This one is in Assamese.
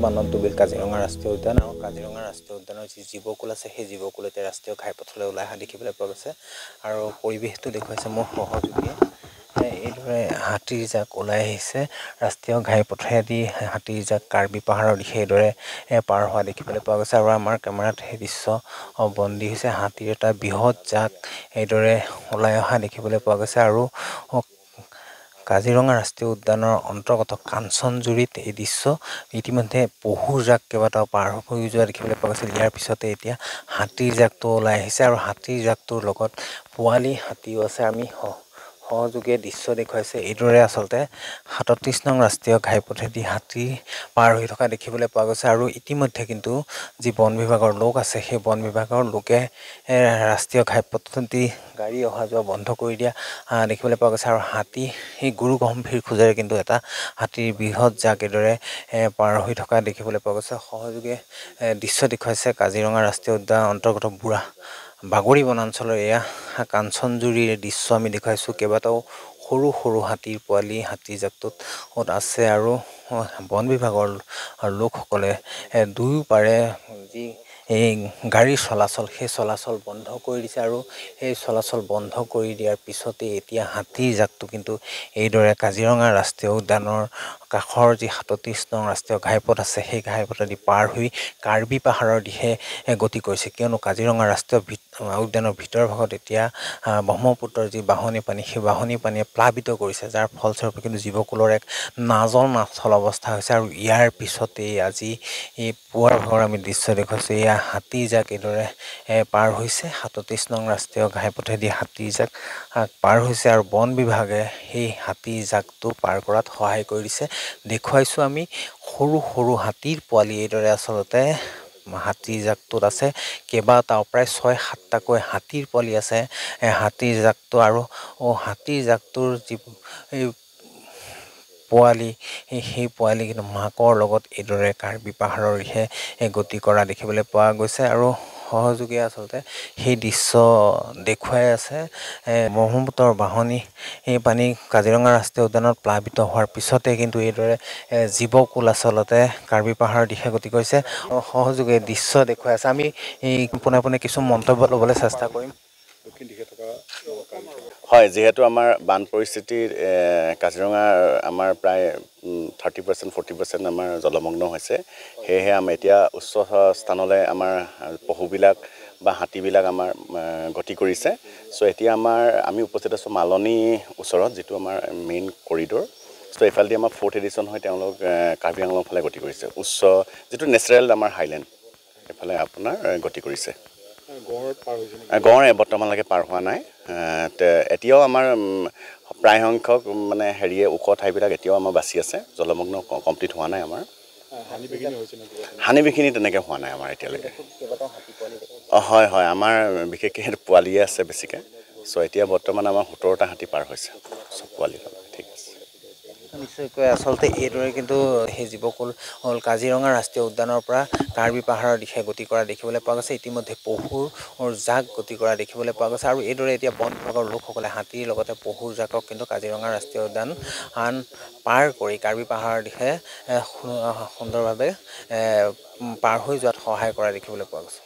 মানৱদুবিল কাজিৰঙা ৰাষ্ট্ৰীয় উদ্যান আৰু কাজিৰঙা ৰাষ্ট্ৰীয় উদ্যানৰ যি জীৱকুল আছে সেই জীৱকুল এতিয়া ৰাষ্ট্ৰীয় ঘাইপথলৈ ওলাই অহা দেখিবলৈ পোৱা গৈছে আৰু পৰিৱেশটো দেখুৱাইছে মোৰ সহযোগীয়ে এইদৰে হাতীৰ জাক ওলাই আহিছে ৰাষ্ট্ৰীয় ঘাইপথেদি হাতীৰ জাক কাৰ্বি পাহাৰৰ দিশে এইদৰে পাৰ হোৱা দেখিবলৈ পোৱা গৈছে আৰু আমাৰ কেমেৰাত সেই দৃশ্য বন্দী হৈছে হাতীৰ এটা বৃহৎ জাক এইদৰে ওলাই অহা দেখিবলৈ পোৱা গৈছে আৰু কাজিৰঙা ৰাষ্ট্ৰীয় উদ্যানৰ অন্তৰ্গত কাঞ্চনজুৰিত এই দৃশ্য ইতিমধ্যে পহুৰ জাক কেইবাটাও পাৰ হৈ যোৱা দেখিবলৈ পোৱা গৈছিল। ইয়াৰ পিছতে এতিয়া হাতীৰ জাকটো ওলাই আহিছে আৰু হাতীৰ জাকটোৰ লগত পোৱালি হাতীও আছে। আমি সহযোগীয়ে দৃশ্য দেখুৱাইছে এইদৰে আচলতে ৩৭ নং ৰাষ্ট্ৰীয় ঘাইপথেদি হাতী পাৰ হৈ থকা দেখিবলৈ পোৱা গৈছে আৰু ইতিমধ্যে কিন্তু যি বন বিভাগৰ লোক আছে সেই বন বিভাগৰ লোকে ৰাষ্ট্ৰীয় ঘাইপথেদি গাড়ী অহা যোৱা বন্ধ কৰি দিয়া দেখিবলৈ পোৱা গৈছে আৰু হাতী সেই গুৰু গম্ভীৰ খোজেৰে কিন্তু এটা হাতীৰ বৃহৎ জাক এইদৰে পাৰ হৈ থকা দেখিবলৈ পোৱা গৈছে। সহযোগে দৃশ্য দেখুৱাইছে কাজিৰঙা ৰাষ্ট্ৰীয় উদ্যান অন্তৰ্গত বুঢ়া বাগৰি বনাঞ্চলৰ এয়া কাঞ্চনজুৰিৰ দৃশ্য আমি দেখুৱাইছোঁ। কেইবাটাও সৰু সৰু হাতীৰ পোৱালি হাতীৰ জাকটোত আছে আৰু বন বিভাগৰ লোকসকলে দুয়োপাৰে যি এই গাড়ীৰ চলাচল সেই চলাচল বন্ধ কৰি দিছে আৰু সেই চলাচল বন্ধ কৰি দিয়াৰ পিছতে এতিয়া হাতীৰ জাকটো কিন্তু এইদৰে কাজিৰঙা ৰাষ্ট্ৰীয় উদ্যানৰ কাষৰ যি ৩৭ নং ৰাষ্ট্ৰীয় ঘাইপথ আছে সেই ঘাইপথেদি পাৰ হৈ কাৰ্বি পাহাৰৰ দিশে গতি কৰিছে। কিয়নো কাজিৰঙা ৰাষ্ট্ৰীয় উদ্যানৰ ভিতৰ ভাগত এতিয়া ব্ৰহ্মপুত্ৰৰ যি বাঢ়নী পানী সেই বাঢ়নী পানীয়ে প্লাবিত কৰিছে, যাৰ ফলস্বৰূপে কিন্তু জীৱকুলৰ এক নাজল নাথল অৱস্থা হৈছে আৰু ইয়াৰ পিছতেই আজি এই পুৱাৰ ভাগৰ আমি দৃশ্য দেখুৱাইছোঁ। এয়া হাতী জাক এইদৰে পাৰ হৈছে ৩৭ নং ৰাষ্ট্ৰীয় ঘাইপথেদি হাতী জাক পাৰ হৈছে আৰু বন বিভাগে সেই হাতী জাকটো পাৰ কৰাত সহায় কৰি দিছে। দেখুৱাইছোঁ আমি সৰু সৰু হাতীৰ পোৱালি এইদৰে আচলতে হাতীৰ জাকটোত আছে। কেইবাটাও প্ৰায় ৬-৭টাকৈ হাতীৰ পোৱালি আছে হাতীৰ জাকটো আৰু হাতীৰ জাকটোৰ যি পোৱালি সেই পোৱালি কিন্তু মাকৰ লগত এইদৰে কাৰ্বি পাহাৰৰ দিশে গতি কৰা দেখিবলৈ পোৱা গৈছে আৰু সহযোগীয়ে আচলতে সেই দৃশ্য দেখুৱাই আছে। ব্ৰহ্মপুত্ৰৰ বাঢ়নী এই পানী কাজিৰঙা ৰাষ্ট্ৰীয় উদ্যানত প্লাবিত হোৱাৰ পিছতে কিন্তু এইদৰে জীৱকুল আচলতে কাৰ্বি পাহাৰৰ দিশে গতি কৰিছে। সহযোগে দৃশ্য দেখুৱাই আছে। আমি পোনে পোনে কিছু মন্তব্য ল'বলৈ চেষ্টা কৰিম। হয়, যিহেতু আমাৰ বান পৰিস্থিতিৰ কাজিৰঙাৰ আমাৰ প্ৰায় 30% 40% আমাৰ জলমগ্ন হৈছে, সেয়েহে আমি এতিয়া উচ্চ স্থানলৈ আমাৰ পশুবিলাক বা হাতীবিলাক আমাৰ গতি কৰিছে। চ' এতিয়া আমি উপস্থিত আছোঁ মালনী ওচৰত, যিটো আমাৰ মেইন কৰিডৰ। চ' এইফালেদি আমাৰ 4th এডিশ্যন হৈ তেওঁলোক কাৰ্বি আংলঙৰ ফালে গতি কৰিছে। যিটো নেচাৰেল আমাৰ হাইলেণ্ড এইফালে আপোনাৰ গতি কৰিছে। গড় বৰ্তমানলৈকে পাৰ হোৱা নাই। এতিয়াও আমাৰ প্ৰায় সংখ্যক মানে ওখ ঠাইবিলাক এতিয়াও আমাৰ বাচি আছে, জলমগ্ন কমপ্লিট হোৱা নাই আমাৰ। হানি বিঘিনি তেনেকৈ হোৱা নাই আমাৰ এতিয়ালৈকে। হয় হয়, আমাৰ বিশেষকৈ পোৱালিয়ে আছে বেছিকৈ। চ' এতিয়া বৰ্তমান আমাৰ 17টা হাতী পাৰ হৈছে চব পোৱালি। ঠিক আছে, নিশ্চয়কৈ আচলতে এইদৰে কিন্তু সেই জীৱকুল কাজিৰঙা ৰাষ্ট্ৰীয় উদ্যানৰ পৰা কাৰ্বি পাহাৰৰ দিশে গতি কৰা দেখিবলৈ পোৱা গৈছে। ইতিমধ্যে পহুৰ জাক গতি কৰা দেখিবলৈ পোৱা গৈছে আৰু এইদৰে এতিয়া বন বিভাগৰ লোকসকলে হাতীৰ লগতে পহুৰ জাকক কিন্তু কাজিৰঙা ৰাষ্ট্ৰীয় উদ্যান পাৰ কৰি কাৰ্বি পাহাৰৰ দিশে সুন্দৰভাৱে পাৰ হৈ যোৱাত সহায় কৰা দেখিবলৈ পোৱা গৈছে।